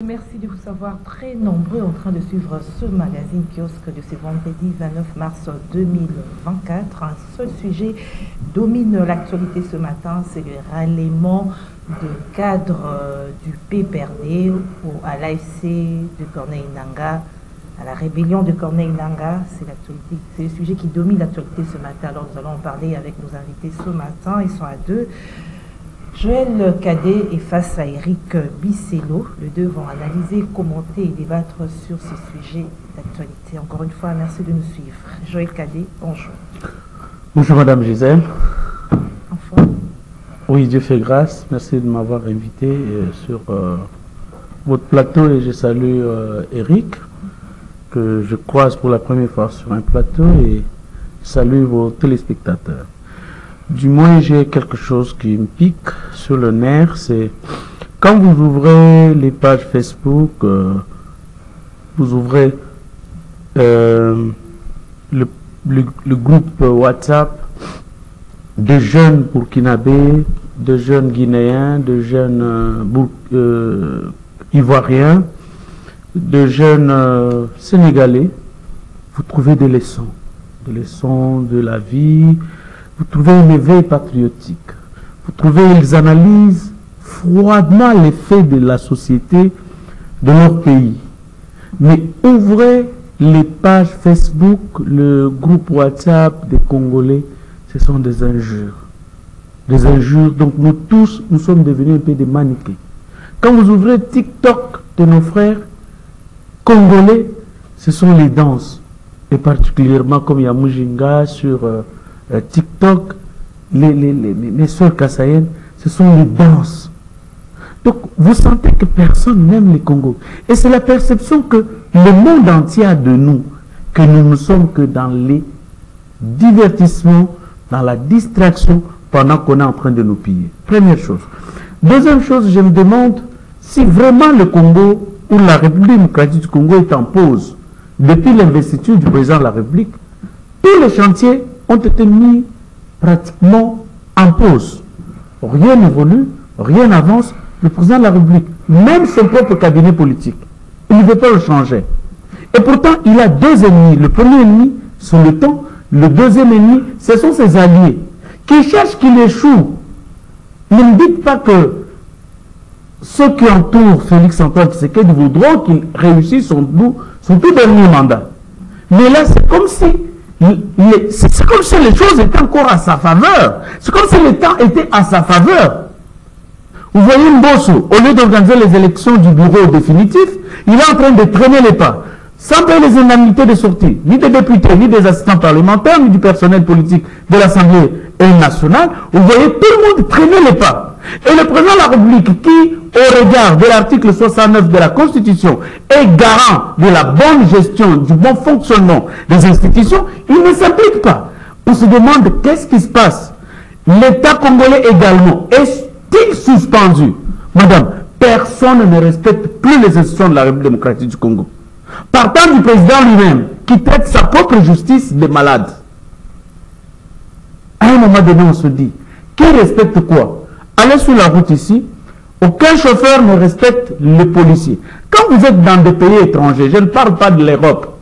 Merci de vous savoir très nombreux en train de suivre ce magazine kiosque de ce vendredi 29 mars 2024. Un seul sujet domine l'actualité ce matin, c'est le ralliement de cadres du PPRD à l'AFC de Corneille Nangaa, à la rébellion de Corneille Nangaa. C'est l'actualité, c'est le sujet qui domine l'actualité ce matin. Alors nous allons en parler avec nos invités ce matin. Ils sont à deux. Joël Cadet est face à Eric Bissello. Les deux vont analyser, commenter et débattre sur ce sujet d'actualité. Encore une fois, merci de nous suivre. Joël Cadet, bonjour. Bonjour Madame Gisèle. Enfin. Oui, Dieu fait grâce. Merci de m'avoir invité sur votre plateau et je salue Eric, que je croise pour la première fois sur un plateau, et je salue vos téléspectateurs. Du moins, j'ai quelque chose qui me pique sur le nerf, c'est quand vous ouvrez les pages Facebook, vous ouvrez le groupe WhatsApp de jeunes burkinabés, de jeunes guinéens, de jeunes ivoiriens, de jeunes sénégalais, vous trouvez des leçons de la vie. Vous trouvez une éveil patriotique. Vous trouvez, ils analysent froidement les faits de la société de leur pays. Mais ouvrez les pages Facebook, le groupe WhatsApp des Congolais, ce sont des injures. Des injures. Donc nous tous, nous sommes devenus un peu des maniqués. Quand vous ouvrez TikTok de nos frères congolais, ce sont les danses. Et particulièrement comme il y a Mujinga sur TikTok, mes soeurs kassayennes, ce sont les danses. Donc, vous sentez que personne n'aime les Congos. Et c'est la perception que le monde entier a de nous, que nous ne sommes que dans les divertissements, dans la distraction, pendant qu'on est en train de nous piller. Première chose. Deuxième chose, je me demande si vraiment le Congo, ou la République démocratique du Congo est en pause. Depuis l'investiture du président de la République, tous les chantiers ont été mis pratiquement en pause. Rien n'évolue, rien n'avance. Le président de la République, même son propre cabinet politique, il ne veut pas le changer. Et pourtant, il a deux ennemis. Le premier ennemi, c'est le temps. Le deuxième ennemi, ce sont ses alliés, qui cherchent qu'il échoue. Ne me dites pas que ceux qui entourent Félix-Antoine Tshisekedi voudront qu'il réussisse son tout dernier mandat. Mais là, c'est comme si les choses étaient encore à sa faveur. C'est comme si le temps était à sa faveur. Vous voyez Mbosso, au lieu d'organiser les élections du bureau définitif, il est en train de traîner les pas, sans payer les indemnités de sortie, ni des députés, ni des assistants parlementaires, ni du personnel politique de l'Assemblée nationale. Vous voyez tout le monde traîner les pas. Et le président de la République, qui, au regard de l'article 69 de la Constitution, est garant de la bonne gestion, du bon fonctionnement des institutions, il ne s'implique pas. On se demande qu'est-ce qui se passe. L'État congolais également est-il suspendu? Madame, personne ne respecte plus les institutions de la République démocratique du Congo. Partant du président lui-même, qui traite sa propre justice de malade. À un moment donné, on se dit, qui respecte quoi? Allez sur la route ici, aucun chauffeur ne respecte les policiers. Quand vous êtes dans des pays étrangers, je ne parle pas de l'Europe,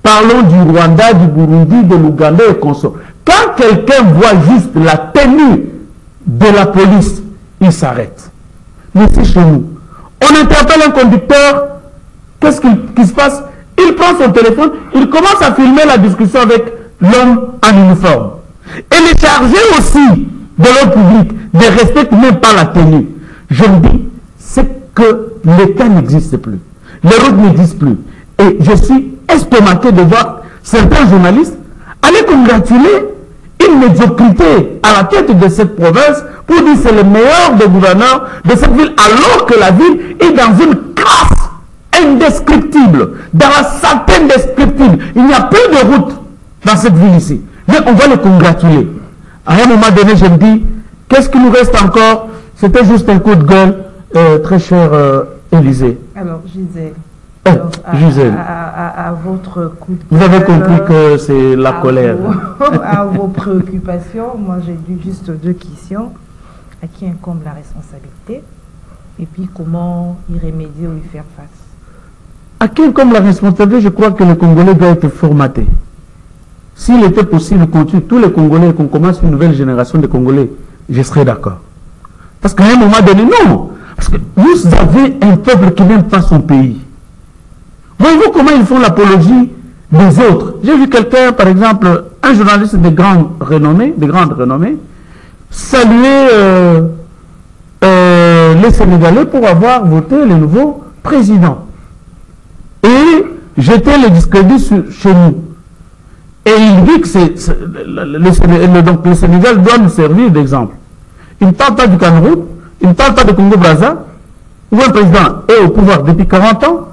parlons du Rwanda, du Burundi, de l'Ouganda et consorts. Quand quelqu'un voit juste la tenue de la police, il s'arrête. Mais c'est chez nous. On interpelle un conducteur, qu'est-ce qui se passe? Il prend son téléphone, il commence à filmer la discussion avec l'homme en uniforme. Et les chargés aussi de l'ordre public ne respectent même pas la tenue. Je me dis, c'est que l'État n'existe plus. Les routes n'existent plus. Et je suis estomaqué de voir certains journalistes aller congratuler une médiocrité à la tête de cette province pour dire que c'est le meilleur des gouverneurs de cette ville, alors que la ville est dans une crasse indescriptible, dans la saleté indescriptible. Il n'y a plus de route dans cette ville ici. Mais on va les congratuler. À un moment donné, je me dis, qu'est-ce qui nous reste encore? C'était juste un coup de gueule, très cher Élysée. Alors, Gisèle. Gisèle. À votre coup de gueule. Vous avez compris que c'est la colère. À vos préoccupations, moi j'ai juste deux questions. À qui incombe la responsabilité? Et puis comment y remédier ou y faire face? À qui comme la responsabilité, je crois que le Congolais doit être formaté. S'il était possible qu'on tue tous les Congolais et qu'on commence une nouvelle génération de Congolais, je serais d'accord. Parce qu'à un moment donné, non. Parce que vous avez un peuple qui n'aime pas son pays. Voyez-vous comment ils font l'apologie des autres? J'ai vu quelqu'un, par exemple, un journaliste de grande renommée, saluer les Sénégalais pour avoir voté le nouveau président. Et jeter le discrédit chez nous. Et il dit que donc le Sénégal doit nous servir d'exemple. Il ne parle pas du Cameroun, il ne parle pas de Congo-Brazza, où un président est au pouvoir depuis 40 ans,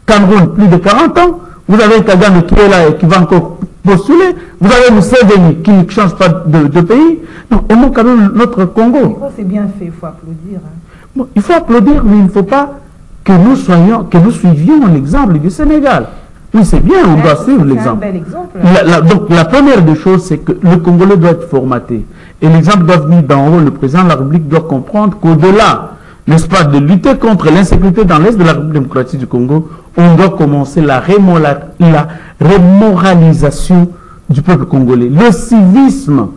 Cameroun plus de 40 ans, vous avez Kagame qui est là et qui va encore postuler, vous avez Museveni qui ne change pas de pays. Non, aimons quand même notre Congo. C'est bien fait, il faut applaudir. Hein. Bon, il faut applaudir, mais il ne faut pas que nous suivions l'exemple du Sénégal. Oui, c'est bien, on doit suivre l'exemple. C'est un bel exemple. Donc, la première des choses, c'est que le Congolais doit être formaté. Et l'exemple doit venir d'en haut. Le président de la République doit comprendre qu'au-delà, n'est-ce pas, de lutter contre l'insécurité dans l'Est de la République démocratique du Congo, on doit commencer la rémoralisation du peuple congolais. Le civisme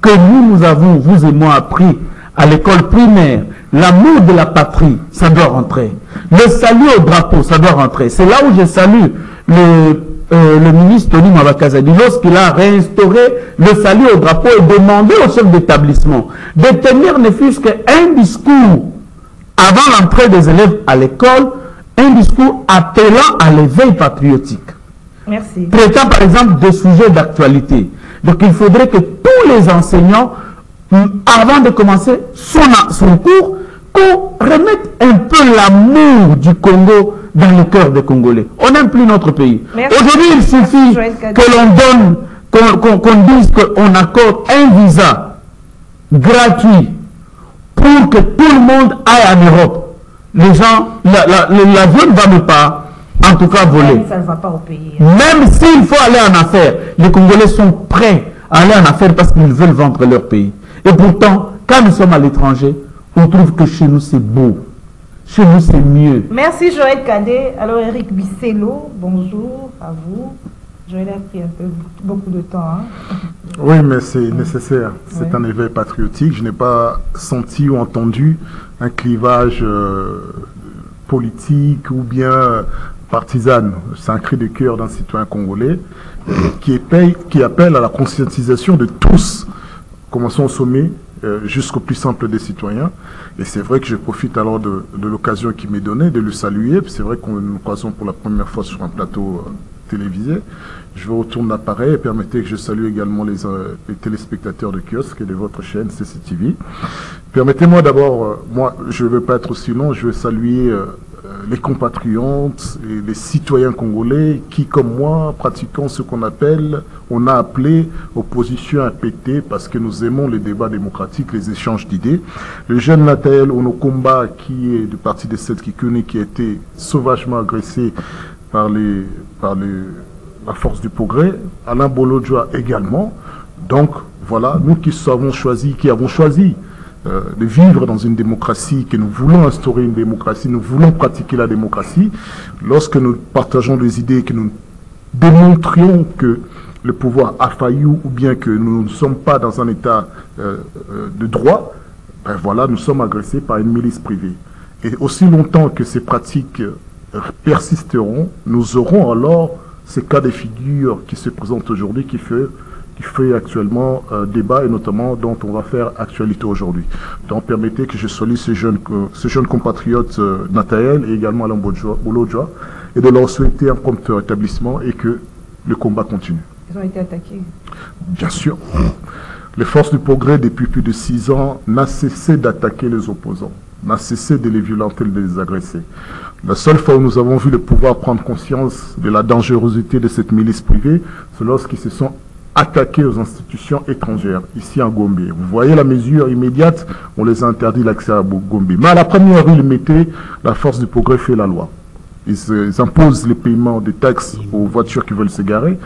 que nous avons, vous et moi, appris à l'école primaire, l'amour de la patrie, ça doit rentrer. Le salut au drapeau, ça doit rentrer. C'est là où je salue le ministre Tony Mabakazadi, lorsqu'il a réinstauré le salut au drapeau et demandé au chef d'établissement de tenir ne fût-ce qu'un discours avant l'entrée des élèves à l'école, un discours appelant à l'éveil patriotique. Merci. Traitant par exemple des sujets d'actualité. Donc il faudrait que tous les enseignants, avant de commencer son cours, qu'on remette un peu l'amour du Congo dans le cœur des Congolais. On n'aime plus notre pays. Aujourd'hui, il suffit que l'on donne, qu'on dise qu'on accorde un visa gratuit pour que tout le monde aille en Europe. Les gens, l'avion ne va même pas, en tout cas, voler. Ça ne va pas au pays. Même s'il faut aller en affaires, les Congolais sont prêts à aller en affaires parce qu'ils veulent vendre leur pays. Et pourtant, quand nous sommes à l'étranger, on trouve que chez nous c'est beau. Chez nous c'est mieux. Merci Joël Cadet. Alors Eric Bissello, bonjour à vous. Joël a pris beaucoup de temps. Hein? Oui, mais c'est nécessaire. C'est un éveil patriotique. Je n'ai pas senti ou entendu un clivage politique ou bien partisan. C'est un cri de cœur d'un citoyen congolais qui appelle à la conscientisation de tous. Commençons au sommet jusqu'au plus simple des citoyens. Et c'est vrai que je profite alors de l'occasion qui m'est donnée de le saluer. C'est vrai qu'on nous croisons pour la première fois sur un plateau télévisé. Je vous retourne l'appareil et permettez que je salue également les téléspectateurs de kiosque et de votre chaîne CCTV. Permettez-moi d'abord, moi je ne veux pas être aussi long, je veux saluer les compatriotes et les citoyens congolais qui, comme moi, pratiquons ce on a appelé opposition APT parce que nous aimons les débats démocratiques, les échanges d'idées. Le jeune Nathaël Onokomba, qui est du parti des 7 Kikuni, qui a été sauvagement agressé par la force du progrès, Alain Bolodjoa également. Donc, voilà, nous qui avons choisi de vivre dans une démocratie, que nous voulons instaurer une démocratie, nous voulons pratiquer la démocratie, lorsque nous partageons des idées, que nous démontrions que le pouvoir a failli ou bien que nous ne sommes pas dans un état de droit, ben voilà, nous sommes agressés par une milice privée. Et aussi longtemps que ces pratiques persisteront, nous aurons alors ces cas de figure qui se présentent aujourd'hui, qui fait actuellement débat et notamment dont on va faire actualité aujourd'hui. Donc permettez que je salue ce jeune compatriote Nathaël et également Alain Bolodjoa et de leur souhaiter un prompt rétablissement et que le combat continue. Ils ont été attaqués. Bien sûr. Les forces du progrès depuis plus de 6 ans n'ont cessé d'attaquer les opposants, n'ont cessé de les violenter, de les agresser. La seule fois où nous avons vu le pouvoir prendre conscience de la dangerosité de cette milice privée, c'est lorsqu'ils se sont attaqués aux institutions étrangères, ici en Gombe. Vous voyez la mesure immédiate, on les a interdit l'accès à Gombe. Mais à la première rue, ils mettaient, la force du progrès fait la loi. Ils imposent le paiement des taxes aux voitures qui veulent se garer.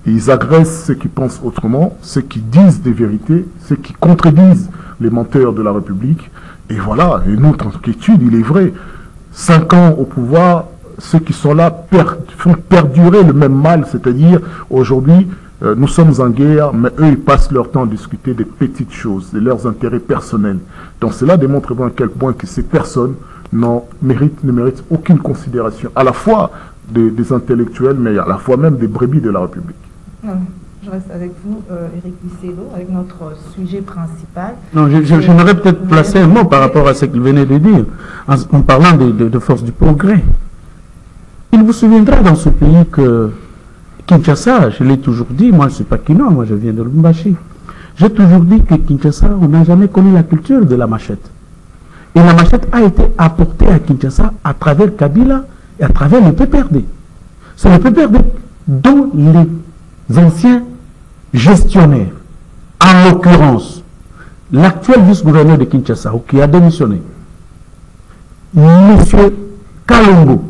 Et ils agressent ceux qui pensent autrement, ceux qui disent des vérités, ceux qui contredisent les menteurs de la République. Et voilà, une autre inquiétude, il est vrai. 5 ans au pouvoir, ceux qui sont là font perdurer le même mal, c'est-à-dire aujourd'hui, nous sommes en guerre, mais eux, ils passent leur temps à discuter des petites choses, de leurs intérêts personnels. Donc cela démontre bien à quel point que ces personnes ne méritent aucune considération, à la fois des intellectuels, mais à la fois même des brebis de la République. Je reste avec vous, Éric Bissello, avec notre sujet principal. Non, j'aimerais peut-être placer un mot par rapport à ce qu'il venait de dire, en parlant de force du progrès. Il vous souviendra dans ce pays que Kinshasa, je l'ai toujours dit, moi je ne suis pas Kinois, moi je viens de Lubumbashi. J'ai toujours dit que Kinshasa, on n'a jamais connu la culture de la machette. Et la machette a été apportée à Kinshasa à travers Kabila et à travers le PPRD. C'est le PPRD dont les anciens gestionnaires, en l'occurrence, l'actuel vice-gouverneur de Kinshasa, qui a démissionné, M. Kalongo,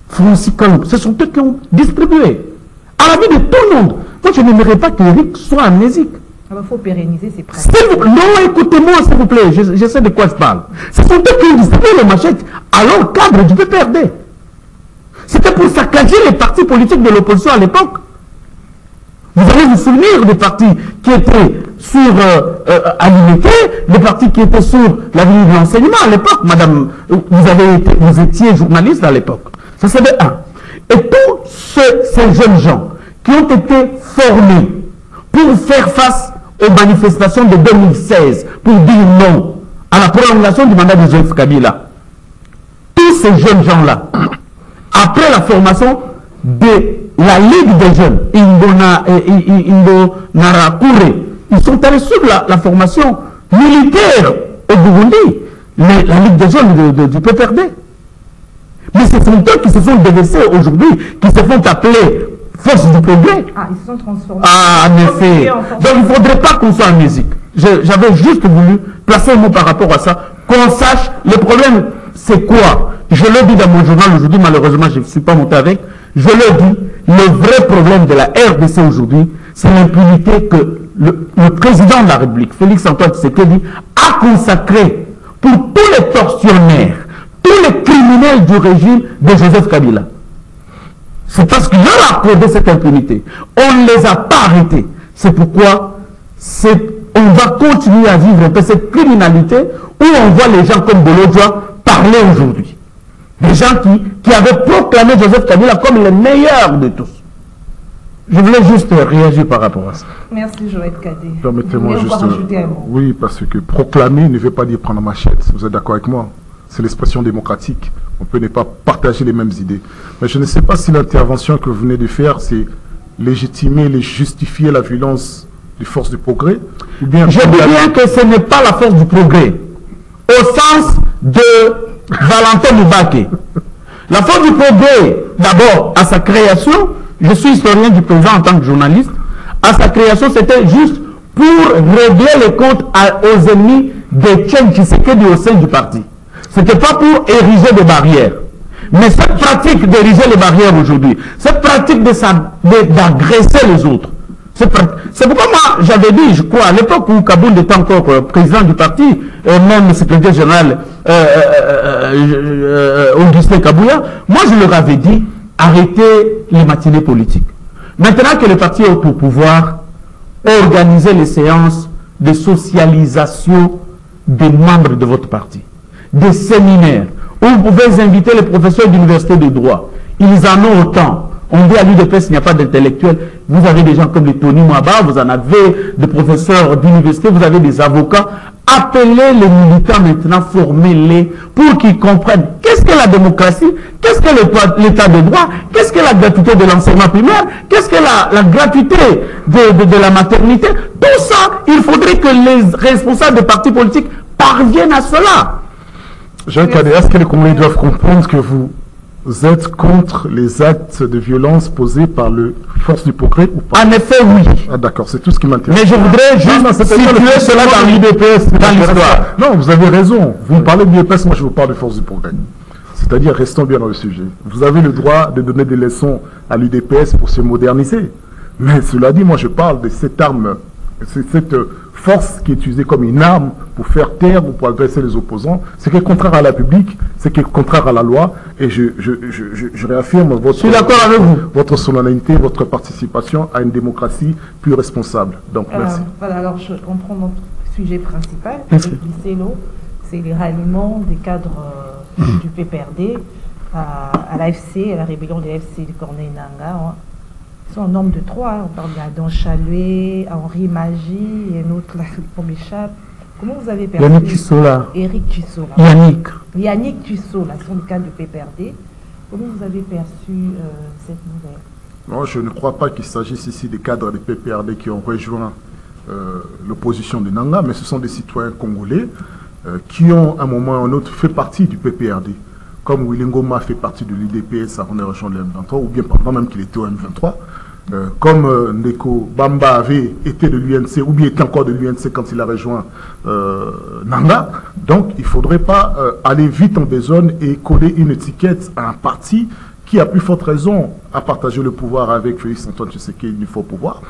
Francis Kalongo, ce sont eux qui ont distribué à la vie de tout le monde. Moi, je n'aimerais pas qu'Éric soit amnésique. Il faut pérenniser ces pratiques. Non, écoutez-moi, s'il vous plaît, je sais de quoi je parle. Ce sont eux qui ont distribué les machettes à leur cadre du PPRD. C'était pour saccager les partis politiques de l'opposition à l'époque. Vous allez vous souvenir des partis qui étaient sur Alimité, des partis qui étaient sur l'avenue de l'enseignement à l'époque. Madame, vous étiez journaliste à l'époque. Ça, c'est de un. Et tous ces jeunes gens qui ont été formés pour faire face aux manifestations de 2016, pour dire non à la prolongation du mandat de Joseph Kabila, tous ces jeunes gens-là, après la formation de la Ligue des jeunes, ils sont allés suivre la formation militaire au Burundi, la Ligue des jeunes du PPRD. Mais ce sont eux qui se sont déversés aujourd'hui, qui se font appeler force du progrès. Ah, ils se sont transformés. Ah, en effet. Donc il ne faudrait pas qu'on soit en musique. J'avais juste voulu placer un mot par rapport à ça, qu'on sache le problème, c'est quoi. Je l'ai dit dans mon journal aujourd'hui, malheureusement, je ne suis pas monté avec. Je l'ai dit, le vrai problème de la RDC aujourd'hui, c'est l'impunité que le président de la République, Félix-Antoine Tshisekedi, a consacré pour tous les tortionnaires, tous les criminels du régime de Joseph Kabila. C'est parce qu'il a accordé cette impunité. On ne les a pas arrêtés. C'est pourquoi on va continuer à vivre un peu cette criminalité où on voit les gens comme Bolodjoa parler aujourd'hui. Des gens qui avaient proclamé Joseph Kabila comme le meilleur de tous. Je voulais juste réagir par rapport à ça. Merci Joël Cadet. Permettez-moi juste... rajouter un mot. Oui, parce que proclamer ne veut pas dire prendre machette. Vous êtes d'accord avec moi? C'est l'expression démocratique. On peut ne pas partager les mêmes idées. Mais je ne sais pas si l'intervention que vous venez de faire, c'est légitimer, justifier la violence des forces du progrès, ou bien... Je dis bien que ce n'est pas la force du progrès, au sens de Valentin Moubaké. La force du progrès, d'abord, à sa création, je suis historien du présent en tant que journaliste, à sa création, c'était juste pour régler les comptes aux ennemis de Tchèque Tshisekedi au sein du parti. Ce n'était pas pour ériger des barrières. Mais cette pratique d'ériger les barrières aujourd'hui, cette pratique d'agresser les autres, c'est pourquoi moi j'avais dit, je crois, à l'époque où Kaboul était encore président du parti, même secrétaire général Augustin Kabouya, moi je leur avais dit, arrêtez les matinées politiques. Maintenant que le parti est au pouvoir, organisez les séances de socialisation des membres de votre parti, des séminaires, où vous pouvez inviter les professeurs d'université de droit. Ils en ont autant. On dit à l'UDPS, il n'y a pas d'intellectuels. Vous avez des gens comme les Tony Mwaba, vous en avez des professeurs d'université, vous avez des avocats. Appelez les militants maintenant, formez-les pour qu'ils comprennent qu'est-ce que la démocratie, qu'est-ce que l'état de droit, qu'est-ce que la gratuité de l'enseignement primaire, qu'est-ce que la gratuité de la maternité. Tout ça, il faudrait que les responsables des partis politiques parviennent à cela. Jacques Cadet, est-ce que les Congolais doivent comprendre que vous êtes contre les actes de violence posés par les forces du progrès ou pas? En effet, oui. Ah d'accord, c'est tout ce qui m'intéresse. Mais je voudrais juste situer cela dans l'UDPS, dans l'histoire. Non, vous avez raison. Vous me parlez de l'UDPS, moi je vous parle de forces du progrès. C'est-à-dire, restons bien dans le sujet. Vous avez le droit de donner des leçons à l'UDPS pour se moderniser. Mais cela dit, moi je parle de cette arme, cette force qui est utilisée comme une arme pour faire taire ou pour agresser les opposants, c'est qui est contraire à la République, c'est qui est contraire à la loi, et je réaffirme votre solennité, votre participation à une démocratie plus responsable. Donc, merci. Voilà, alors je comprends notre sujet principal, c'est les ralliements des cadres du PPRD à l'AFC, à la rébellion des FC de Corneille-Nangaa. Ils sont au nombre de 3. On parle d'Adam Chaloué, Henri Magie, et un autre là, qui m'échappe. Comment vous avez perçu Yannick Tussola. Eric Tussola. Yannick Tussola, sont les cadres du PPRD. Comment vous avez perçu cette nouvelle? Non, je ne crois pas qu'il s'agisse ici des cadres des PPRD qui ont rejoint l'opposition de Nanga, mais ce sont des citoyens congolais qui ont, à un moment ou à un autre, fait partie du PPRD. Comme Willy Ngoma fait partie de l'UDPS avant de rejoindre le M23, ou bien pendant même qu'il était au M23, comme Ndeko Bamba avait été de l'UNC, ou bien était encore de l'UNC quand il a rejoint Nanga. Donc il ne faudrait pas aller vite en besogne et coller une étiquette à un parti qui a plus forte raison à partager le pouvoir avec Félix Antoine Tshisekedi du fort pouvoir.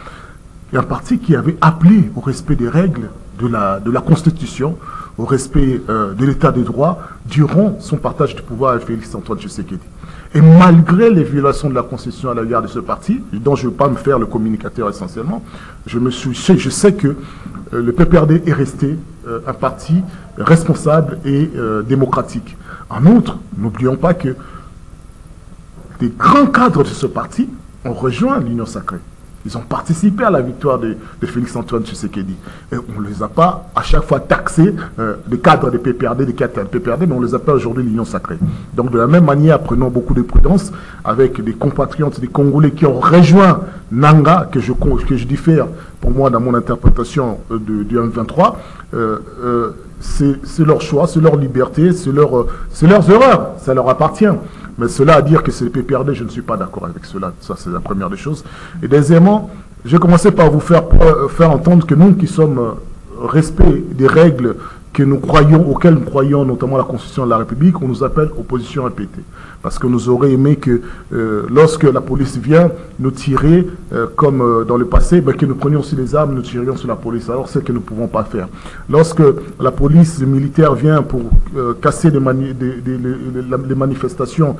Et un parti qui avait appelé au respect des règles de la Constitution, au respect de l'état de droit, durant son partage du pouvoir avec Félix Antoine Tshisekedi. Et malgré les violations de la Constitution à l'égard de ce parti, dont je ne veux pas me faire le communicateur essentiellement, je sais que le PPRD est resté un parti responsable et démocratique. En outre, n'oublions pas que des grands cadres de ce parti ont rejoint l'Union sacrée. Ils ont participé à la victoire de Félix Antoine Tshisekedi. Et on ne les a pas à chaque fois taxés, des cadres des PPRD, des cadres des PPRD, mais on les appelle aujourd'hui l'Union sacrée. Donc de la même manière, prenons beaucoup de prudence avec des compatriotes, des Congolais qui ont rejoint Nanga, que je diffère pour moi dans mon interprétation du M23. C'est leur choix, c'est leur liberté, c'est leurs erreurs, ça leur appartient. Mais cela à dire que c'est le PPRD, je ne suis pas d'accord avec cela. Ça, c'est la première des choses. Et deuxièmement, je vais commencer par vous faire entendre que nous qui sommes respect des règles auxquelles nous croyons, notamment la Constitution de la République, on nous appelle opposition répétée. Parce que nous aurions aimé que lorsque la police vient nous tirer, comme dans le passé, que nous prenions aussi les armes, nous tirions sur la police. Alors c'est ce que nous ne pouvons pas faire. Lorsque la police militaire vient pour casser les manifestations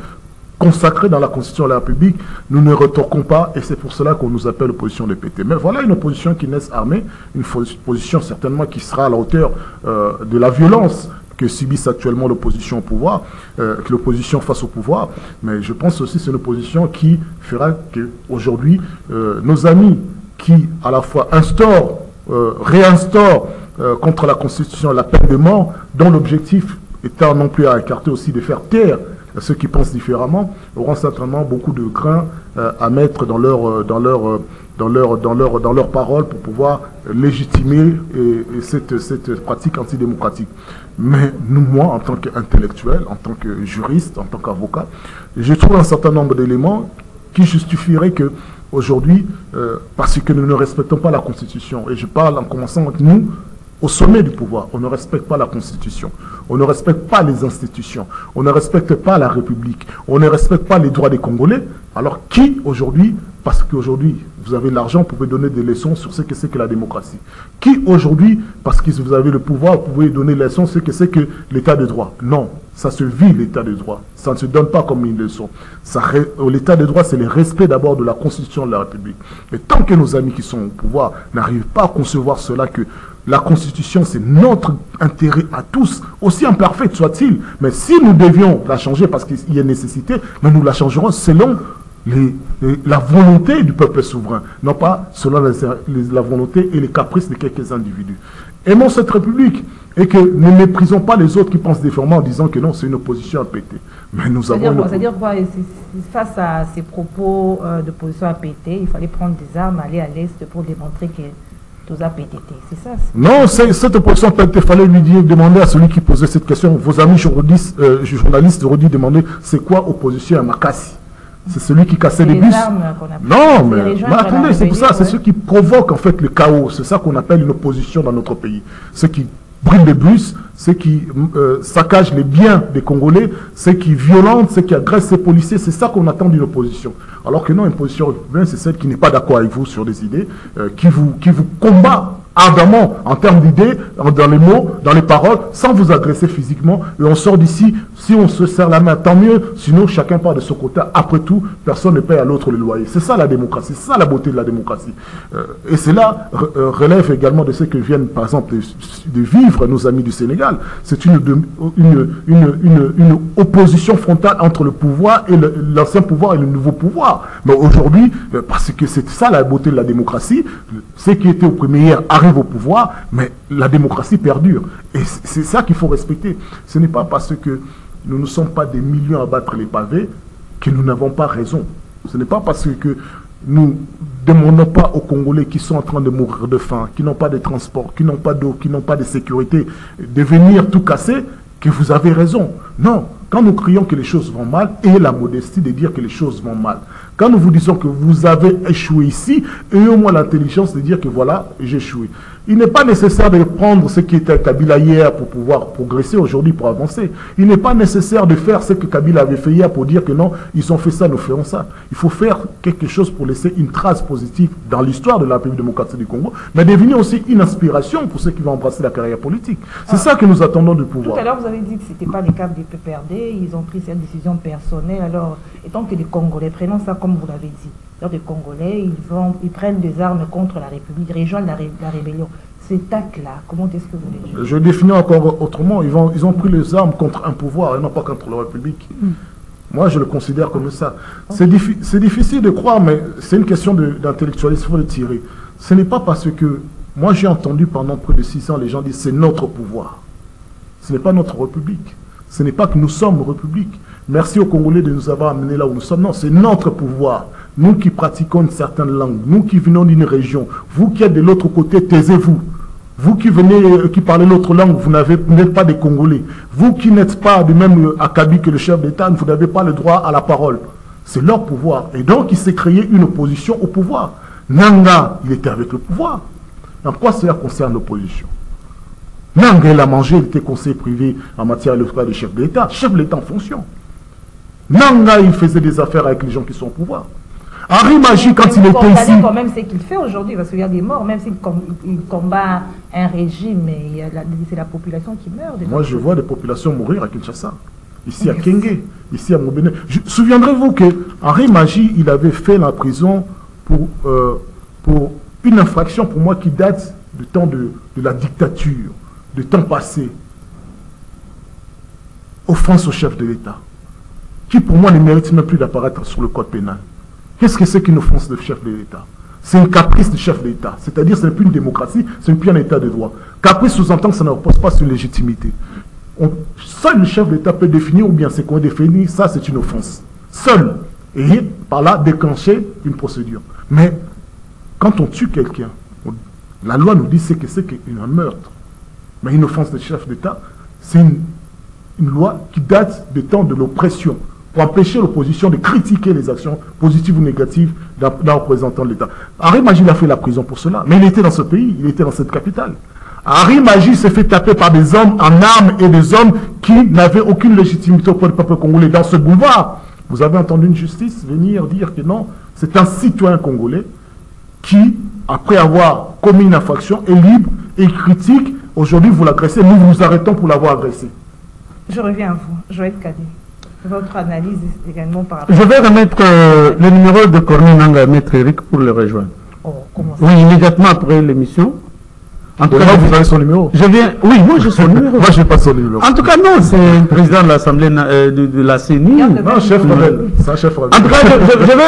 consacrée dans la Constitution de la République, nous ne retorquons pas, et c'est pour cela qu'on nous appelle opposition répétée. Mais voilà une opposition qui naisse armée, une opposition certainement qui sera à la hauteur de la violence que subissent actuellement l'opposition au pouvoir, que l'opposition face au pouvoir. Mais je pense aussi que c'est une opposition qui fera qu'aujourd'hui, nos amis qui à la fois réinstaurent contre la Constitution la peine de mort, dont l'objectif étant non plus à écarter aussi de faire taire ceux qui pensent différemment, auront certainement beaucoup de grains à mettre dans leurs paroles pour pouvoir légitimer cette pratique antidémocratique. Mais moi, en tant qu'intellectuel, en tant que juriste, en tant qu'avocat, je trouve un certain nombre d'éléments qui justifieraient que aujourd'hui, parce que nous ne respectons pas la Constitution, et je parle en commençant avec nous, au sommet du pouvoir, on ne respecte pas la Constitution, on ne respecte pas les institutions, on ne respecte pas la République, on ne respecte pas les droits des Congolais. Alors qui aujourd'hui, parce qu'aujourd'hui vous avez l'argent, vous pouvez donner des leçons sur ce que c'est que la démocratie? Qui aujourd'hui, parce que vous avez le pouvoir, vous pouvez donner des leçons sur ce que c'est que l'état de droit? Non, ça se vit l'état de droit, ça ne se donne pas comme une leçon. L'état de droit, c'est le respect d'abord de la Constitution de la République. Mais tant que nos amis qui sont au pouvoir n'arrivent pas à concevoir cela, que la Constitution, c'est notre intérêt à tous, aussi imparfaite soit-il. Mais si nous devions la changer parce qu'il y a nécessité, mais nous la changerons selon la volonté du peuple souverain, non pas selon la volonté et les caprices de quelques individus. Aimons cette République et que ne méprisons pas les autres qui pensent différemment en disant que non, c'est une opposition à péter. Mais nous avons... C'est-à-dire quoi? Face à ces propos d'opposition à péter, il fallait prendre des armes, aller à l'Est pour démontrer que... C'est ça? Non, cette opposition peut-être, il fallait demander à celui qui posait cette question, vos amis journalistes auraient dû demander c'est quoi opposition à Makassi? C'est celui qui cassait les bus. Non, mais attendez, c'est pour ça, c'est ceux qui provoquent en fait le chaos. C'est ça qu'on appelle une opposition dans notre pays. Ceux qui brûlent les bus, ceux qui saccagent les biens des Congolais, ceux qui violentent, ceux qui agressent les policiers, c'est ça qu'on attend d'une opposition. Alors que non, une opposition républicaine, c'est celle qui n'est pas d'accord avec vous sur des idées, qui vous combat ardemment en termes d'idées, dans les mots, dans les paroles, sans vous agresser physiquement, et on sort d'ici, si on se serre la main, tant mieux, sinon chacun part de son côté. Après tout, personne ne paye à l'autre le loyer. C'est ça la démocratie, c'est ça la beauté de la démocratie. Et cela relève également de ce que viennent, par exemple, de vivre nos amis du Sénégal. C'est une opposition frontale entre le pouvoir et l'ancien pouvoir et le nouveau pouvoir. Mais aujourd'hui, parce que c'est ça la beauté de la démocratie, ceux qui étaient au premier hier arrivent au pouvoir, mais la démocratie perdure. Et c'est ça qu'il faut respecter. Ce n'est pas parce que nous ne sommes pas des millions à battre les pavés que nous n'avons pas raison. Ce n'est pas parce que nous ne demandons pas aux Congolais qui sont en train de mourir de faim, qui n'ont pas de transport, qui n'ont pas d'eau, qui n'ont pas de sécurité, de venir tout casser, que vous avez raison. Non. Quand nous crions que les choses vont mal, ayez la modestie de dire que les choses vont mal. Quand nous vous disons que vous avez échoué ici, ayez au moins l'intelligence de dire que voilà, j'ai échoué. Il n'est pas nécessaire de prendre ce qui était Kabila hier pour pouvoir progresser aujourd'hui, pour avancer. Il n'est pas nécessaire de faire ce que Kabila avait fait hier pour dire que non, ils ont fait ça, nous ferons ça. Il faut faire quelque chose pour laisser une trace positive dans l'histoire de la République démocratique du Congo, mais devenir aussi une inspiration pour ceux qui vont embrasser la carrière politique. C'est ça que nous attendons du pouvoir. Tout à l'heure, vous avez dit que ce n'était pas les câbles du PPRD, ils ont pris cette décision personnelle. Alors, étant que les Congolais, prenons ça comme vous l'avez dit, alors les Congolais, ils prennent des armes contre la République, rejoignent la rébellion. Cet acte-là, comment est-ce que vous les jugez? Je définis encore autrement. Ils ont pris les armes contre un pouvoir et non pas contre la République. Moi, je le considère comme ça. C'est difficile de croire, mais c'est une question d'intellectualisme, il faut le tirer. Ce n'est pas parce que, moi j'ai entendu pendant près de 6 ans, les gens disent c'est notre pouvoir. Ce n'est pas notre République. Ce n'est pas que nous sommes République. Merci aux Congolais de nous avoir amenés là où nous sommes. Non, c'est notre pouvoir. Nous qui pratiquons une certaine langue, nous qui venons d'une région, vous qui êtes de l'autre côté, taisez-vous. Vous qui venez, qui parlez l'autre langue, vous n'êtes pas des Congolais. Vous qui n'êtes pas du même acabit que le chef d'État, vous n'avez pas le droit à la parole. C'est leur pouvoir. Et donc, il s'est créé une opposition au pouvoir. Nanga, il était avec le pouvoir. En quoi cela concerne l'opposition? Nanga, il a mangé, il était conseiller privé en matière électorale de chef de l'État. Chef de l'État en fonction. Nanga, il faisait des affaires avec les gens qui sont au pouvoir. Henri Magie, quand il était ici... quand même ce qu'il fait aujourd'hui, parce qu'il y a des morts, même s'il combat un régime, c'est la population qui meurt. Moi, je vois des populations mourir à Kinshasa, ici à Kenge, ici à Mobene. Souviendrez-vous que Henri Magie, il avait fait la prison pour une infraction, pour moi, qui date du temps de la dictature, du temps passé. Offense au chef de l'État, qui pour moi ne mérite même plus d'apparaître sur le code pénal. Qu'est-ce que c'est qu'une offense de chef de l'État? C'est un caprice du chef de l'État. C'est-à-dire que ce n'est plus une démocratie, ce n'est plus un État de droit. Caprice sous-entend que ça ne repose pas sur une légitimité. Seul le chef de l'État peut définir, ou bien c'est qu'on définit, ça c'est une offense. Seul. Et par là, déclencher une procédure. Mais quand on tue quelqu'un, la loi nous dit que c'est un meurtre. Mais une offense de chef d'État, c'est une loi qui date du temps de l'oppression, pour empêcher l'opposition de critiquer les actions positives ou négatives d'un représentant de l'État. Henri Magie a fait la prison pour cela, mais il était dans ce pays, il était dans cette capitale. Henri Magie s'est fait taper par des hommes en armes et des hommes qui n'avaient aucune légitimité auprès du peuple congolais. Dans ce boulevard, vous avez entendu une justice venir dire que non, c'est un citoyen congolais qui, après avoir commis une infraction, est libre et critique. Aujourd'hui, vous l'agressez, nous vous arrêtons pour l'avoir agressé. Je reviens à vous, Joël Kadé. Votre analyse également par rapport... Je vais remettre le numéro de Corneille Nanga à Maître Eric pour le rejoindre. Oh, comment ça? Oui, immédiatement après l'émission. En tout cas, vous avez son numéro? Je viens... Oui, moi j'ai son numéro. Moi, je n'ai pas son numéro. En tout cas, non, c'est le président de l'Assemblée de la CENI. Non, chef rebelle. C'est un chef rebelle. En tout cas,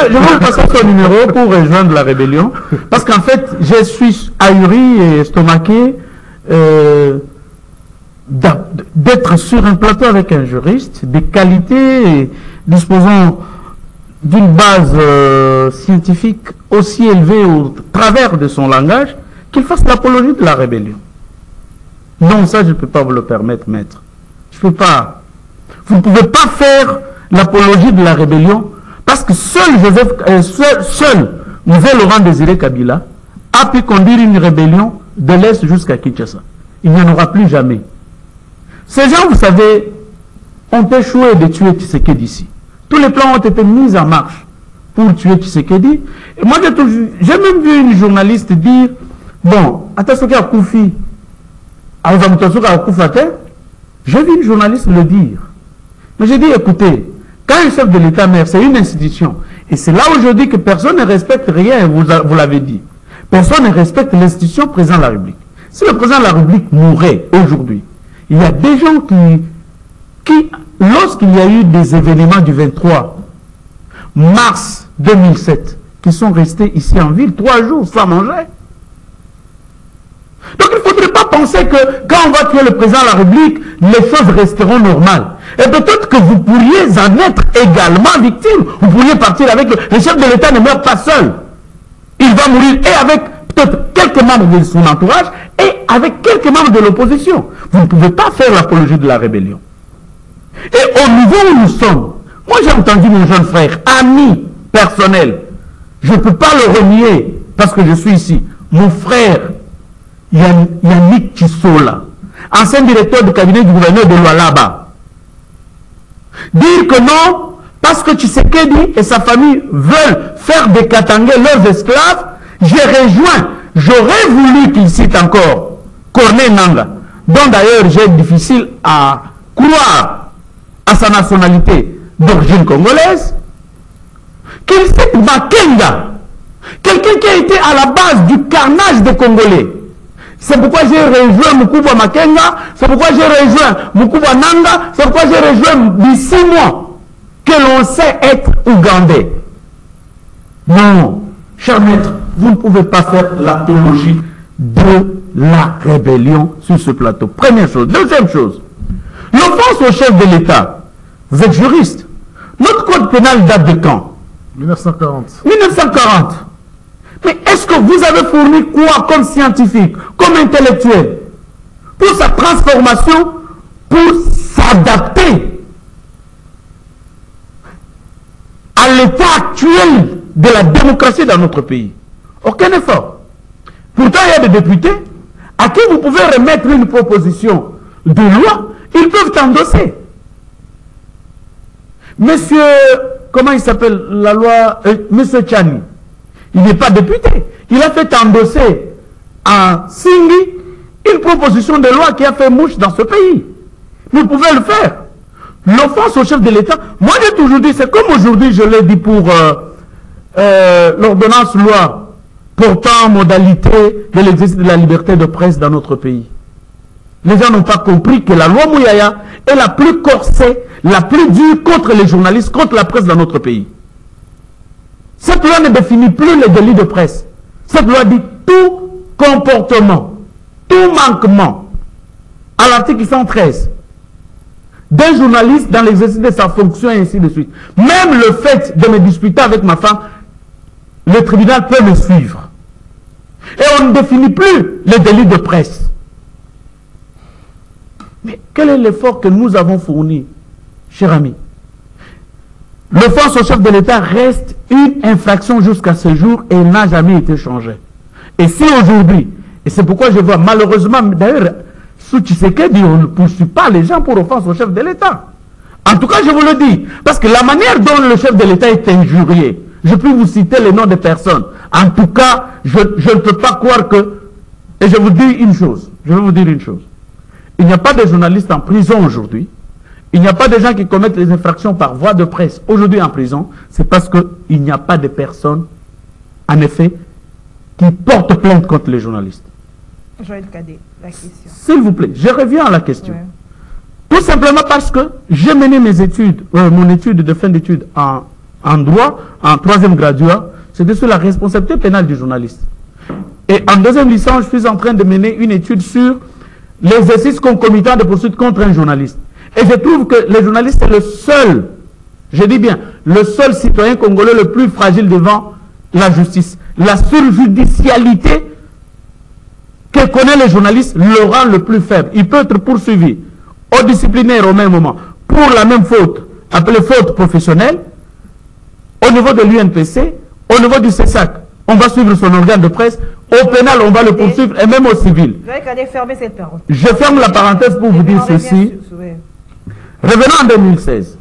je vais passer son numéro pour rejoindre la rébellion. Parce qu'en fait, je suis ahuri et estomaqué d'être sur un plateau avec un juriste de qualité, disposant d'une base scientifique aussi élevée au travers de son langage, qu'il fasse l'apologie de la rébellion. Non, ça je ne peux pas vous le permettre, maître. Je ne peux pas. Vous ne pouvez pas faire l'apologie de la rébellion parce que seul Nouvel Laurent Désiré Kabila a pu conduire une rébellion de l'Est jusqu'à Kinshasa. Il n'y en aura plus jamais. Ces gens, vous savez, ont échoué de tuer Tshisekedi ici. Tous les plans ont été mis en marche pour tuer Tshisekedi. Et moi, j'ai même vu une journaliste dire Bon, attention à Koufi, j'ai vu une journaliste le dire. Mais j'ai dit, écoutez, quand un chef de l'État meurt, c'est une institution. Et c'est là où je dis que personne ne respecte rien, vous l'avez dit. Personne ne respecte l'institution président de la République. Si le président de la République mourait aujourd'hui, il y a des gens qui lorsqu'il y a eu des événements du 23 mars 2007, qui sont restés ici en ville 3 jours sans manger. Donc il ne faudrait pas penser que quand on va tuer le président de la République, les choses resteront normales. Et peut-être que vous pourriez en être également victime. Vous pourriez partir avec le chef de l'État ne meurt pas seul. Il va mourir et avec peut-être quelques membres de son entourage et avec quelques membres de l'opposition. Vous ne pouvez pas faire l'apologie de la rébellion. Et au niveau où nous sommes, moi j'ai entendu mon jeune frère, ami personnel, je ne peux pas le renier parce que je suis ici, mon frère Yannick Tissola, ancien directeur du cabinet du gouverneur de Lualaba, dire que non, parce que Tshisekedi et sa famille veulent faire des Katangais leurs esclaves, j'aurais voulu qu'il cite encore Corneille Nangaa, dont d'ailleurs j'ai difficile à croire à sa nationalité d'origine congolaise, qu'il cite Makenga, quelqu'un qui a été à la base du carnage des Congolais. C'est pourquoi j'ai rejoint Mukubwa Makenga, c'est pourquoi j'ai rejoint Mukubwa Nangaa, c'est pourquoi j'ai rejoint Bisimwa, que l'on sait être ougandais. Non, cher maître, vous ne pouvez pas faire l'apologie de la rébellion sur ce plateau. Première chose. Deuxième chose, l'offense au chef de l'État. Vous êtes juriste. Notre code pénal date de quand? 1940. 1940. Mais est-ce que vous avez fourni quoi comme scientifique, comme intellectuel, pour sa transformation, pour s'adapter à l'état actuel de la démocratie dans notre pays? Aucun effort. Pourtant, il y a des députés à qui vous pouvez remettre une proposition de loi, ils peuvent endosser. Monsieur, comment il s'appelle la loi, Monsieur Tchani, il n'est pas député. Il a fait endosser à Singhi une proposition de loi qui a fait mouche dans ce pays. Vous pouvez le faire. L'offense au chef de l'État, moi j'ai toujours dit, c'est comme aujourd'hui je l'ai dit pour l'ordonnance loi portant modalité de l'exercice de la liberté de presse dans notre pays. Les gens n'ont pas compris que la loi Mouyaya est la plus corsée, la plus dure contre les journalistes, contre la presse dans notre pays. Cette loi ne définit plus les délits de presse. Cette loi dit tout comportement, tout manquement, à l'article 113, d'un journaliste dans l'exercice de sa fonction et ainsi de suite. Même le fait de me disputer avec ma femme, le tribunal peut me suivre. Et on ne définit plus les délits de presse. Mais quel est l'effort que nous avons fourni, cher ami? L'offense au chef de l'État reste une infraction jusqu'à ce jour et n'a jamais été changée. Et si aujourd'hui, et c'est pourquoi je vois malheureusement, d'ailleurs, sous Tshisekedi, on ne poursuit pas les gens pour offense au chef de l'État. En tout cas, je vous le dis, parce que la manière dont le chef de l'État est injurié, je peux vous citer les noms des personnes. En tout cas, je ne peux pas croire que... Et je vous dis une chose, je vais vous dire une chose. Il n'y a pas de journalistes en prison aujourd'hui. Il n'y a pas de gens qui commettent les infractions par voie de presse aujourd'hui en prison. C'est parce qu'il n'y a pas de personnes, en effet, qui portent plainte contre les journalistes. Joël Cadet, la question. S'il vous plaît, je reviens à la question. Ouais. Tout simplement parce que j'ai mené mes études, mon étude de fin d'études en droit, en 3e graduat, c'était sur la responsabilité pénale du journaliste. Et en 2e licence, je suis en train de mener une étude sur l'exercice concomitant de poursuites contre un journaliste. Et je trouve que le journaliste est le seul, je dis bien, le seul citoyen congolais le plus fragile devant la justice. La surjudicialité que connaît le journaliste le rend le plus faible. Il peut être poursuivi au disciplinaire au même moment pour la même faute, appelée faute professionnelle, au niveau de l'UNPC, au niveau du CESAC. On va suivre son organe de presse. Au pénal, on va le poursuivre et même au civil. Je ferme la parenthèse pour vous dire ceci. Revenons en 2016.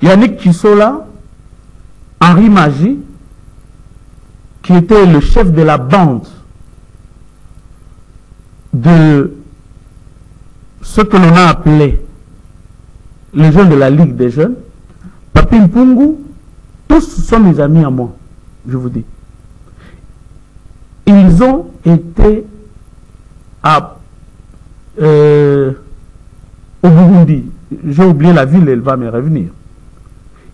Yannick Tissola, Henri Magie, qui était le chef de la bande de ce que l'on a appelé les jeunes de la Ligue des jeunes, Papi Mpungu, tous sont mes amis à moi, je vous dis. Ils ont été au Burundi. J'ai oublié la ville, elle va me revenir.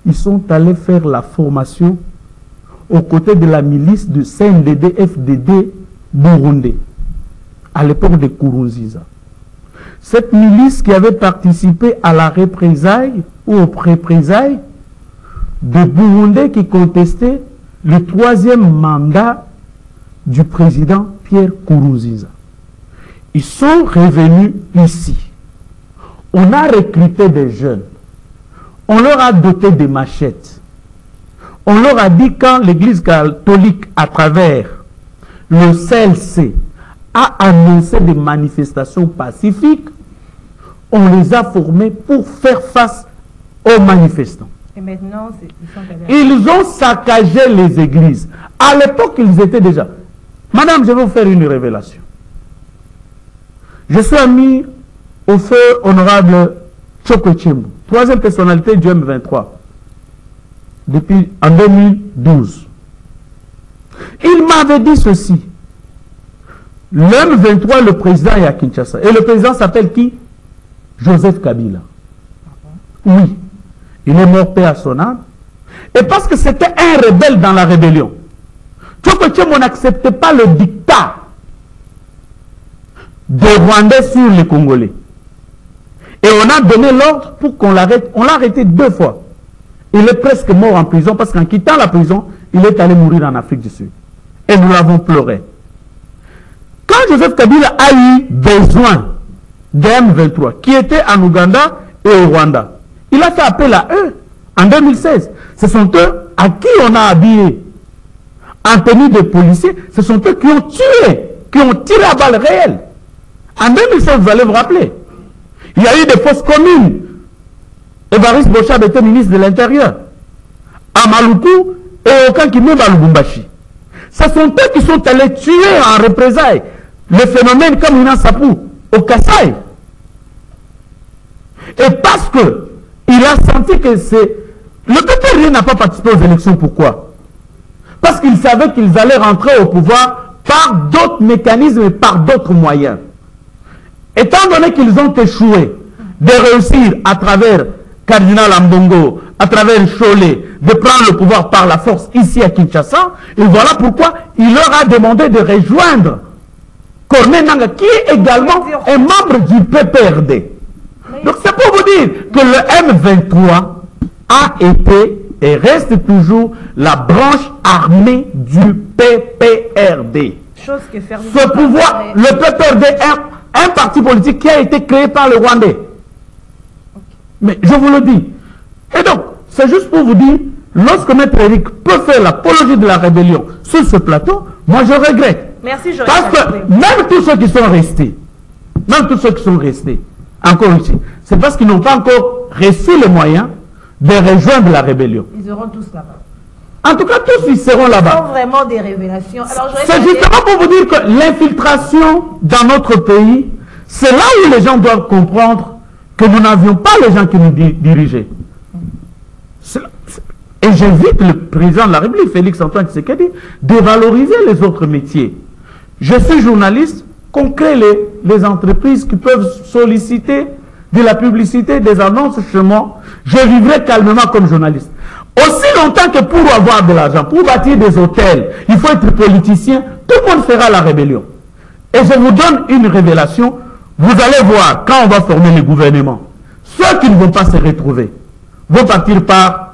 Ils sont allés faire la formation aux côtés de la milice du CNDD-FDD burundais, à l'époque de Nkurunziza. Cette milice qui avait participé à la représailles ou aux représailles de Burundais qui contestaient le 3e mandat du président Pierre Nkurunziza. Ils sont revenus ici. On a recruté des jeunes. On leur a doté des machettes. On leur a dit quand l'Église catholique, à travers le CLC, a annoncé des manifestations pacifiques, on les a formés pour faire face aux manifestants. Et maintenant, ils ont saccagé les églises. À l'époque, ils étaient déjà... Madame, je vais vous faire une révélation. Je suis ami au feu honorable Tchoko Tchembo, 3e personnalité du M23, depuis en 2012. Il m'avait dit ceci. Le M23, le président est à Kinshasa. Et le président s'appelle qui? Joseph Kabila. Oui. Il est mort paix à son âme. Et parce que c'était un rebelle dans la rébellion. Tchoko Tchembo n'acceptait pas le dictat des Rwandais sur les Congolais. Et on a donné l'ordre pour qu'on l'arrête. On l'a arrêté 2 fois. Il est presque mort en prison parce qu'en quittant la prison, il est allé mourir en Afrique du Sud. Et nous l'avons pleuré. Quand Joseph Kabila a eu besoin des M23, qui étaient en Ouganda et au Rwanda, il a fait appel à eux en 2016. Ce sont eux à qui on a habillé en tenue de policiers. Ce sont eux qui ont tué, qui ont tiré à balles réelles. En 2016, vous allez vous rappeler, il y a eu des fausses communes. Évariste Bochab était ministre de l'Intérieur. À Maluku et au Kankimé à Lubumbashi. Ce sont eux qui sont allés tuer en représailles le phénomène comme Ina Sapou au Kassai. Et parce que il a senti que c'est... Le PPRD n'a pas participé aux élections. Pourquoi? Parce qu'ils savaient qu'ils allaient rentrer au pouvoir par d'autres mécanismes et par d'autres moyens. Étant donné qu'ils ont échoué de réussir à travers Cardinal Ambongo, à travers Cholet, de prendre le pouvoir par la force ici à Kinshasa, et voilà pourquoi il leur a demandé de rejoindre Corneille Nangaa, qui est également un membre du PPRD. Donc c'est pour vous dire que le M23 a été et reste toujours la branche armée du PPRD. Ce pouvoir, le PPRD est un parti politique qui a été créé par le Rwandais. Okay. Mais je vous le dis. Et donc, c'est juste pour vous dire, lorsque Maître Eric peut faire l'apologie de la rébellion sur ce plateau, moi je regrette. Merci, Joël. Parce que même tous ceux qui sont restés, encore ici, c'est parce qu'ils n'ont pas encore reçu les moyens de rejoindre la rébellion. Ils auront tous là-bas. En tout cas, tous ils seront là-bas. Ce sont vraiment des révélations. C'est justement pour vous dire que l'infiltration dans notre pays, c'est là où les gens doivent comprendre que nous n'avions pas les gens qui nous dirigeaient. Et j'invite le président de la République, Félix Antoine Tshisekedi, de valoriser les autres métiers. Je suis journaliste, qu'on crée les entreprises qui peuvent solliciter de la publicité, des annonces chez moi. Je vivrai calmement comme journaliste. Aussi longtemps que pour avoir de l'argent, pour bâtir des hôtels, il faut être politicien, tout le monde fera la rébellion. Et je vous donne une révélation, vous allez voir, quand on va former le gouvernement, ceux qui ne vont pas se retrouver vont partir par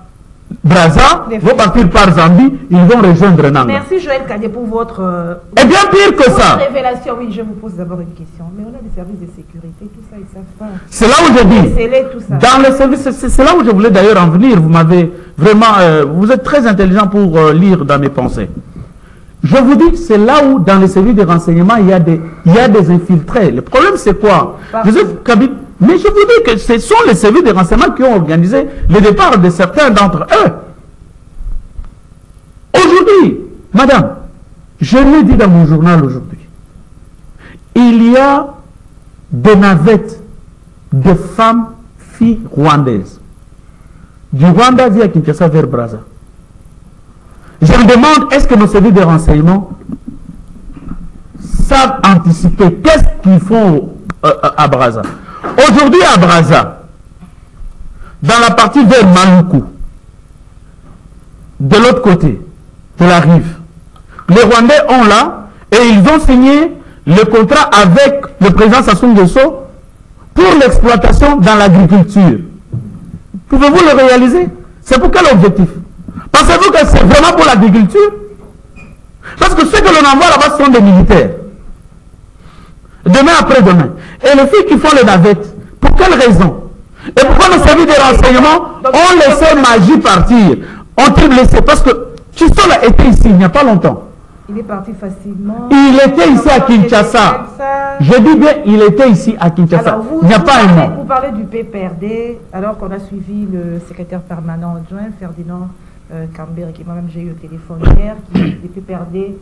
Brazza, vont partir par Zambie, ils vont rejoindre Nangaa. Merci Joël Kadé pour votre... Et bien pire que ça. Révélation, oui, je vous pose d'abord une question. Mais on a des services de sécurité, tout ça, ils savent pas. C'est là où je dis. Dans les services, c'est là où je voulais d'ailleurs en venir. Vous m'avez vraiment... vous êtes très intelligent pour lire dans mes pensées. Je vous dis que c'est là où, dans les services de renseignement, il y a des infiltrés. Le problème, c'est quoi? Joseph Kabila... Mais je vous dis que ce sont les services de renseignement qui ont organisé le départ de certains d'entre eux. Aujourd'hui, madame, Je l'ai dit dans mon journal aujourd'hui. Il y a des navettes de femmes, filles rwandaises. Du Rwanda via Kinshasa vers Brazza. Je me demande, est-ce que nos services de renseignement savent anticiper qu'est-ce qu'ils font à Brazza? Aujourd'hui à Brazza, dans la partie vers Maluku, de l'autre côté de la rive, les Rwandais ont là et ils ont signé le contrat avec le président Sassou Nguesso pour l'exploitation dans l'agriculture. Pouvez-vous le réaliser? C'est pour quel objectif? Pensez-vous que c'est vraiment pour l'agriculture? Parce que ceux que l'on envoie là-bas sont des militaires. Demain après-demain. Et les filles qui font les navettes, pour quelle raison? Et pourquoi nos services de renseignement ont laissé Magie partir? Ont-ils laissé? Parce que Tchisol a été ici il n'y a pas longtemps. Il est parti facilement. Il était ici à Kinshasa. Je dis bien, il était ici à Kinshasa. Alors il n'y a pas un mot. Vous parlez du PPRD, alors qu'on a suivi le secrétaire permanent adjoint, Ferdinand Kambere, qui moi-même j'ai eu au téléphone hier, qui dit que le PPRD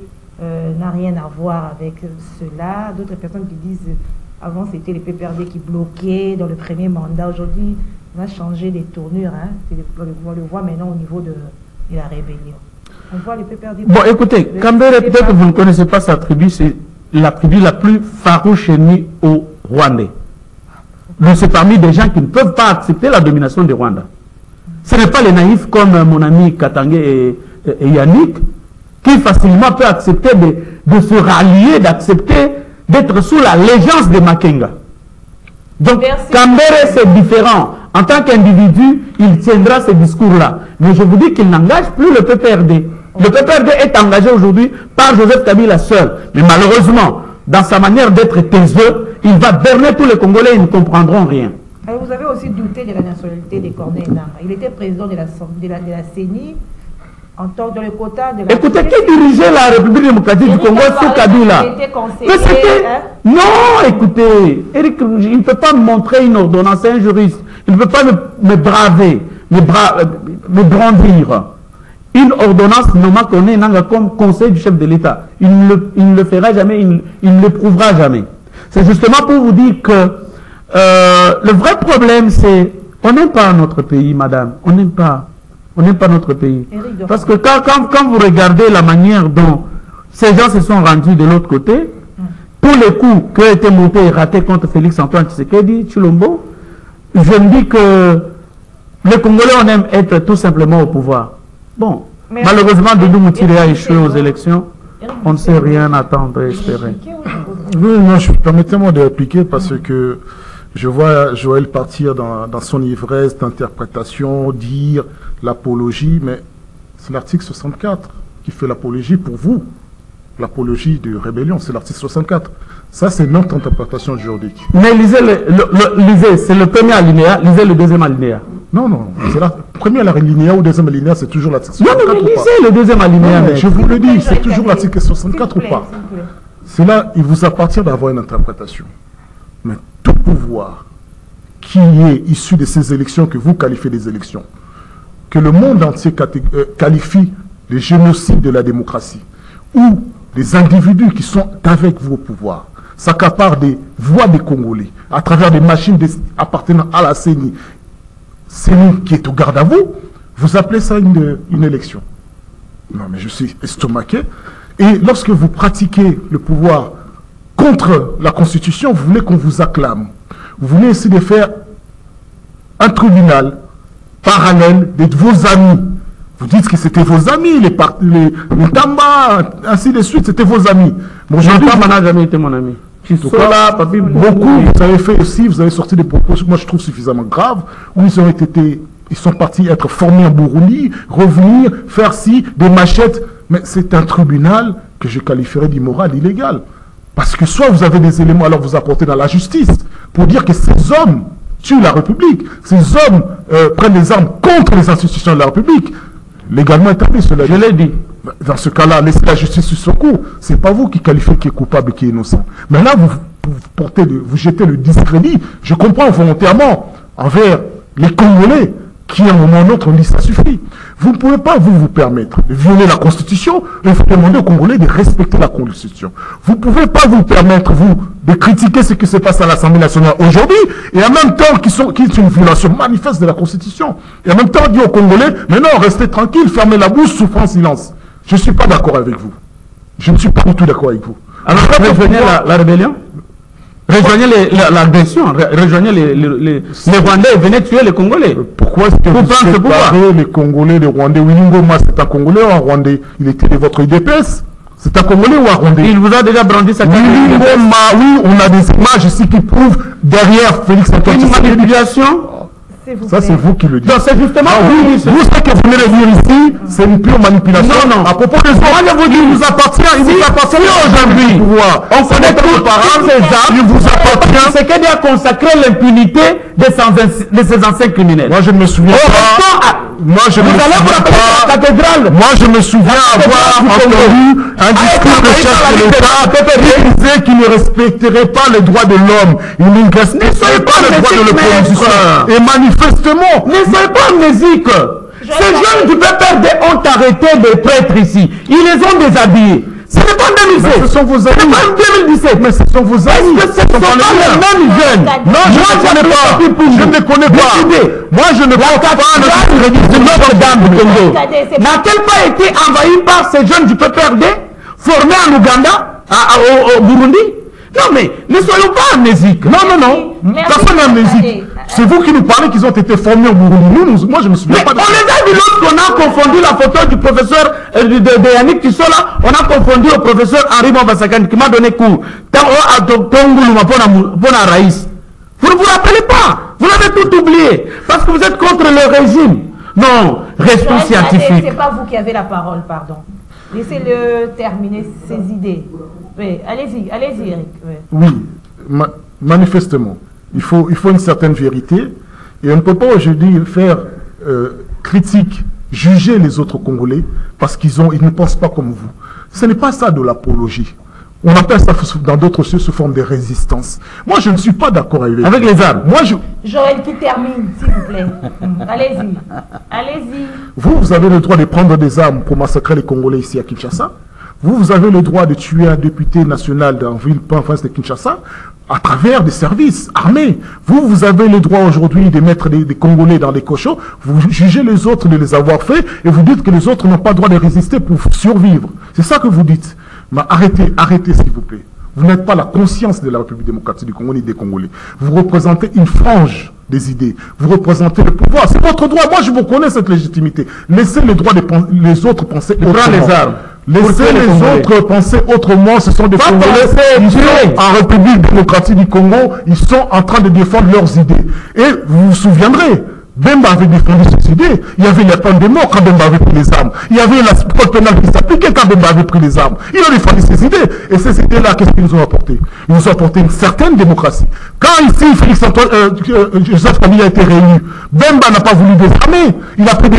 n'a rien à voir avec cela. D'autres personnes qui disent avant c'était les PPRD qui bloquaient dans le premier mandat. Aujourd'hui, on a changé les tournures. Hein. On le voit maintenant au niveau de la rébellion. On voit les PPRD. Bon, écoutez, Kambere, peut-être que vous ne connaissez pas sa tribu, c'est la tribu la plus farouche ennemie au Rwandais. Donc c'est parmi des gens qui ne peuvent pas accepter la domination du Rwanda. Ce n'est pas les naïfs comme mon ami Katangé et Yannick, qui facilement peut accepter de se rallier, d'accepter d'être sous l'allégeance de Makenga. Donc Kambere c'est différent. En tant qu'individu, il tiendra ce discours-là. Mais je vous dis qu'il n'engage plus le PPRD. Le PPRD est engagé aujourd'hui par Joseph Kabila seul. Mais malheureusement, dans sa manière d'être taiseux, il va berner tous les Congolais et ils ne comprendront rien. Alors vous avez aussi douté de la nationalité de Corneille Nangaa. Il était président de la CENI en tant que le quota de la... Écoutez, qui dirigeait la République démocratique du Congo sous Kabila? Mais c'était... Non, écoutez, Eric, il ne peut pas me montrer une ordonnance, c'est un juriste. Il ne peut pas me braver, me brandir. Une ordonnance nommant Corneille Nangaa comme conseil du chef de l'État. Il ne le fera jamais, il ne le prouvera jamais. C'est justement pour vous dire que le vrai problème, c'est on n'aime pas notre pays, madame. On n'aime pas notre pays. Parce que quand vous regardez la manière dont ces gens se sont rendus de l'autre côté, tous les coups qui ont été montés et ratés contre Félix Antoine Tshisekedi, Chilombo, je me dis que les Congolais, on aime être tout simplement au pouvoir. Bon, mais malheureusement, Doudou Moutiri a échoué aux élections. On ne sait rien attendre et espérer. Oui, non, permettez-moi de répliquer parce que je vois Joël partir dans son ivresse d'interprétation, dire l'apologie, mais c'est l'article 64 qui fait l'apologie pour vous. L'apologie de rébellion, c'est l'article 64. Ça, c'est notre interprétation juridique. Mais lisez, c'est le premier alinéa, lisez le deuxième alinéa. Non, c'est la première alinéa ou deuxième alinéa, c'est toujours l'article 64. Non, mais lisez le deuxième alinéa. Non, je vous le dis, c'est toujours l'article 64 ou pas. C'est là, il vous appartient d'avoir une interprétation. Mais tout pouvoir qui est issu de ces élections que vous qualifiez des élections, que le monde entier qualifie de génocide de la démocratie, ou les individus qui sont avec vous au pouvoir, s'accaparent des voix des Congolais à travers des machines appartenant à la CENI, CENI qui est au garde à vous, vous appelez ça une élection. Non, mais je suis estomaqué. Et lorsque vous pratiquez le pouvoir contre la Constitution, vous voulez qu'on vous acclame. Vous voulez essayer de faire un tribunal parallèle de vos amis. Vous dites que c'était vos amis, les Tamba, ainsi de suite, c'était vos amis. Bon, Tamba n'a jamais été mon ami. Beaucoup, vous avez fait aussi, vous avez sorti des propos, moi je trouve suffisamment graves, où ils sont partis être formés en Burundi, revenir, faire des machettes. Mais c'est un tribunal que je qualifierais d'immoral, d'illégal. Parce que soit vous avez des éléments, alors vous apportez dans la justice, pour dire que ces hommes tuent la République, ces hommes prennent les armes contre les institutions de la République. Légalement établi, cela. Je l'ai dit. Dans ce cas-là, laissez la justice sur son cours. Ce n'est pas vous qui qualifiez qui est coupable et qui est innocent. Mais là, vous jetez le discrédit, je comprends volontairement, envers les Congolais, qui à un moment ou autre on dit ça suffit. Vous ne pouvez pas vous permettre de violer la Constitution et vous demander aux Congolais de respecter la Constitution. Vous ne pouvez pas vous permettre, vous, de critiquer ce qui se passe à l'Assemblée nationale aujourd'hui et en même temps qui est une violation manifeste de la Constitution. Et en même temps dire aux Congolais, mais non, restez tranquille, fermez la bouche, souffrez en silence. Je ne suis pas d'accord avec vous. Je ne suis pas du tout d'accord avec vous. Alors, rejoignez la rébellion, rejoignez l'agression, rejoignez les Rwandais et venez tuer les Congolais. Pourquoi est-ce que vous séparez les Congolais, les Rwandais? Willy Ngoma, c'est un Congolais ou un Rwandais? Il était de votre IDPS. C'est un Congolais ou un Rwandais? Il vous a déjà brandi sa carte. Willy Ngoma, oui, on a des images ici qui prouvent derrière Félix Antoine. Une manipulation. Ça, c'est vous qui le dites. Donc, c'est justement vous, ce que vous venez de dire ici, c'est une pure manipulation. Non, non. À propos des autres, il vous appartient aujourd'hui. On connaît tous ces armes. Il vous appartient. C'est qu'elle a consacré l'impunité de ces anciens criminels. Moi, je ne me souviens pas. Moi, je me souviens avoir entendu un discours de chef de l'État qui disait qu'il ne respecterait pas les droits de l'homme. Il ne respecterait pas les droits de l'opposition. Et manifestement, ne soyez pas amnésiques. Ces jeunes du PPRD ont arrêté de prêtres ici. Ils les ont déshabillés. Ce n'est pas en 2016. Ce sont vos amis. Ce n'est pas en 2017. Mais ce sont vos amis. Est-ce que ce ne sont pas les mêmes jeunes? Non, je ne connais pas. Je ne les connais pas. Moi, je ne pense pas de Notre-Dame du Congo n'a-t-elle pas été envahie par ces jeunes du PPRD formés en Ouganda, au Burundi? Non, mais ne soyons pas amnésiques. Non, non, non. Personne n'est amnésique. C'est vous qui nous parlez qu'ils ont été formés au Burundi. Moi, je ne me souviens pas de ça. On les a vus lorsqu'on a confondu la photo du professeur de Yannick Tissola, on a confondu au professeur Henri Mambasakane qui m'a donné cours. Vous ne vous rappelez pas. Vous l'avez tout oublié. Parce que vous êtes contre le régime. Non, restons scientifiques. C'est pas vous qui avez la parole, pardon. Laissez-le terminer ses idées. Oui, allez-y, Eric. Oui, manifestement. Il faut une certaine vérité. Et on ne peut pas aujourd'hui faire critique, juger les autres Congolais parce qu'ils ne pensent pas comme vous. Ce n'est pas ça de l'apologie. On appelle ça dans d'autres cieux sous forme de résistance. Moi, je ne suis pas d'accord avec les armes. Moi, Joël qui termine, s'il vous plaît. Allez-y. Allez-y. Vous avez le droit de prendre des armes pour massacrer les Congolais ici à Kinshasa. Vous avez le droit de tuer un député national dans la ville province de Kinshasa à travers des services armés. Vous avez le droit aujourd'hui de mettre des Congolais dans des cochons. Vous jugez les autres de les avoir fait et vous dites que les autres n'ont pas le droit de résister pour survivre. C'est ça que vous dites. Mais arrêtez s'il vous plaît. Vous n'êtes pas la conscience de la République démocratique du Congo ni des Congolais. Vous représentez une frange des idées. Vous représentez le pouvoir. C'est votre droit. Moi, je vous connais cette légitimité. Laissez les autres penser autrement. Les armes. Laissez les autres penser autrement. Ce sont des Congolais. Ils sont en République démocratique du Congo. Ils sont en train de défendre leurs idées. Et vous vous souviendrez, Bemba avait défendu ses idées. Il y avait la peine de mort quand Bemba avait pris les armes. Il y avait la code pénale qui s'appliquait quand Bemba avait pris les armes. Il a défendu ses idées. Et ces idées-là, qu'est-ce qu'ils nous ont apporté? Ils nous ont apporté une certaine démocratie. Quand ici, Félix Antoine, Joseph Kabila a été réélu, Bemba n'a pas voulu désarmer. Il a pris des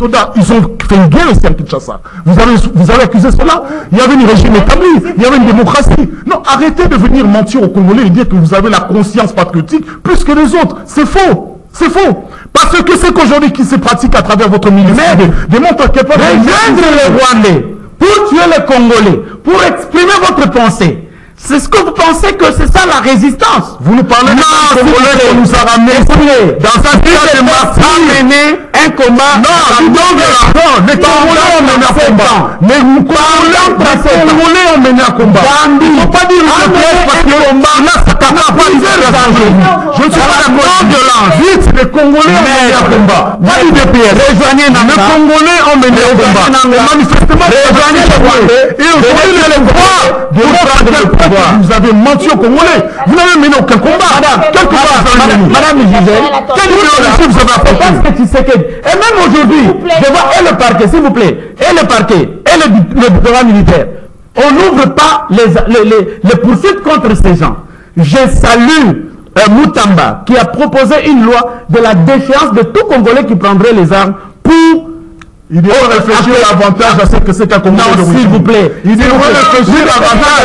soldats. Ils ont fait une guerre ici à Kinshasa. Vous avez accusé cela? Il y avait un régime établi. Il y avait une démocratie. Non, arrêtez de venir mentir aux Congolais et dire que vous avez la conscience patriotique plus que les autres. C'est faux. C'est faux. Parce que c'est qu'aujourd'hui qui se pratique à travers votre ministère démontre à quel point rejoindre les Rwandais pour tuer les Congolais, pour exprimer votre pensée. C'est ce que vous pensez que c'est ça la résistance? Vous nous parlez de Congolais qu'on nous a ramenés dans un pays de masse mener un combat. Non, les Congolais ont mené un combat. Mais les Congolais ont mené un combat. Il ne faut pas dire parce que le combat là, ça n'a pas je ne suis pas d'accord. Vite, les Congolais ont mené un combat. Pas l'UDPS. Rejoignez les Congolais ont mené un combat. Manifestement, rejoignez les Congolais. Et aujourd'hui, le pouvoir de votre vous avez menti aux Congolais. Vous n'avez mené aucun combat. Madame Gisèle, quelle idéologie vous avez apporté? Et même aujourd'hui, devant le parquet, s'il vous plaît, et le parquet, et le gouvernement militaire, on n'ouvre pas les poursuites contre ces gens. Je salue Moutamba qui a proposé une loi de la déchéance de tout Congolais qui prendrait les armes pour Il devrait réfléchir davantage à ce que c'est qu'un Congolais Non, d'origine. s'il vous plaît. Il devrait réfléchir davantage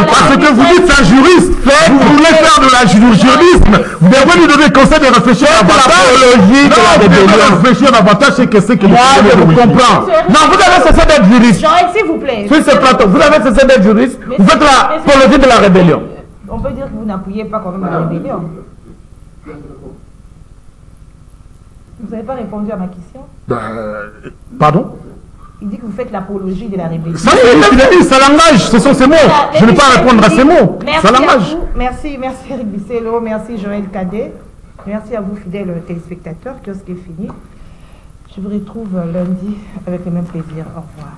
parce que vous dites c'est un juriste. Vous voulez faire de la jurisme. Vous devez lui donner le conseil de réfléchir davantage. L'apologie de la Vous devez rébellion. réfléchir davantage à ce que c'est que Moi, je vous comprends. Non, vous avez cessé d'être juriste. Joël, s'il vous plaît. Sur ce plateau, vous avez cessé d'être juriste. Vous faites l'apologie de la rébellion. On peut dire que vous n'appuyez pas quand même à la rébellion. Vous n'avez pas répondu à ma question. Pardon? Il dit que vous faites l'apologie de la rébellion. Ça, ça l'engage, ce sont ses mots. Je ne vais pas répondre à ces mots. Merci Ça l'engage. Merci Eric Bissello, merci Joël Cadet. Merci à vous, fidèles téléspectateurs. Kiosque est fini. Je vous retrouve lundi avec le même plaisir. Au revoir.